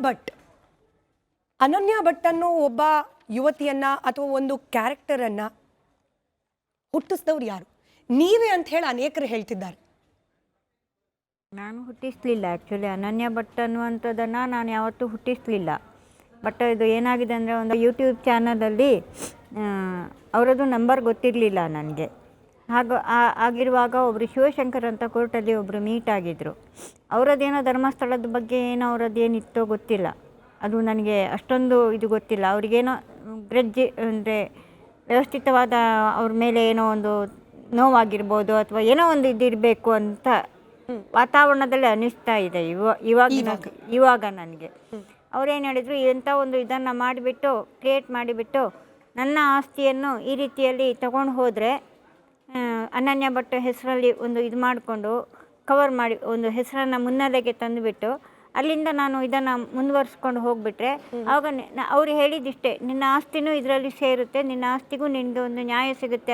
ಭಟ್ ಅನನ್ಯ ಭಟ್ ಅನ್ನೋ ಒಬ್ಬ ಯುವತಿಯನ್ನ ಅಥವಾ ಒಂದು ಕ್ಯಾರೆಕ್ಟರನ್ನ ಹುಟ್ಟಿಸಿದವ್ರು ಯಾರು? ನೀವೇ ಅಂತ ಹೇಳಿ ಅನೇಕರು ಹೇಳ್ತಿದ್ದಾರೆ. ನಾನು ಹುಟ್ಟಿಸಲಿಲ್ಲ. ಆ್ಯಕ್ಚುಲಿ ಅನನ್ಯ ಭಟ್ ಅನ್ನುವಂಥದ್ದನ್ನು ನಾನು ಯಾವತ್ತೂ ಹುಟ್ಟಿಸಲಿಲ್ಲ. ಬಟ್ ಇದು ಏನಾಗಿದೆ ಅಂದರೆ, ಒಂದು ಯೂಟ್ಯೂಬ್ ಚಾನಲಲ್ಲಿ ಅವರದ್ದು ನಂಬರ್ ಗೊತ್ತಿರಲಿಲ್ಲ ನನಗೆ. ಆಗಿರುವಾಗ ಒಬ್ಬರು ಶಿವಶಂಕರ್ ಅಂತ ಕೋರ್ಟಲ್ಲಿ ಒಬ್ಬರು ಮೀಟ್ ಆಗಿದ್ದರು. ಅವರದ್ದೇನೋ ಧರ್ಮಸ್ಥಳದ ಬಗ್ಗೆ ಏನೋ ಅವರದ್ದೇನಿತ್ತೋ ಗೊತ್ತಿಲ್ಲ, ಅದು ನನಗೆ ಅಷ್ಟೊಂದು ಇದು ಗೊತ್ತಿಲ್ಲ. ಅವ್ರಿಗೇನೋ ಗ್ರಜ್ಜಿ ಅಂದರೆ ವ್ಯವಸ್ಥಿತವಾದ ಅವ್ರ ಮೇಲೆ ಏನೋ ಒಂದು ನೋವಾಗಿರ್ಬೋದು ಅಥವಾ ಏನೋ ಒಂದು ಇದಿರಬೇಕು ಅಂತ ವಾತಾವರಣದಲ್ಲಿ ಅನ್ನಿಸ್ತಾ ಇದೆ ಇವಾಗ ನನಗೆ. ಅವ್ರೇನು ಹೇಳಿದರು, ಎಂಥ ಒಂದು ಇದನ್ನು ಮಾಡಿಬಿಟ್ಟು ಕ್ರಿಯೇಟ್ ಮಾಡಿಬಿಟ್ಟು ನನ್ನ ಆಸ್ತಿಯನ್ನು ಈ ರೀತಿಯಲ್ಲಿ ತಗೊಂಡು ಹೋದರೆ ಅನನ್ಯ ಭಟ್ ಹೆಸರಲ್ಲಿ ಒಂದು ಇದು ಮಾಡಿಕೊಂಡು ಕವರ್ ಮಾಡಿ ಒಂದು ಹೆಸರನ್ನು ಮುನ್ನೆಲೆಗೆ ತಂದುಬಿಟ್ಟು ಅಲ್ಲಿಂದ ನಾನು ಇದನ್ನು ಮುಂದುವರಿಸ್ಕೊಂಡು ಹೋಗಿಬಿಟ್ರೆ ಆವಾಗ ಅವ್ರು ಹೇಳಿದಿಷ್ಟೇ, ನಿನ್ನ ಆಸ್ತಿನೂ ಇದರಲ್ಲಿ ಸೇರುತ್ತೆ, ನಿನ್ನ ಆಸ್ತಿಗೂ ನಿನಗೆ ಒಂದು ನ್ಯಾಯ ಸಿಗುತ್ತೆ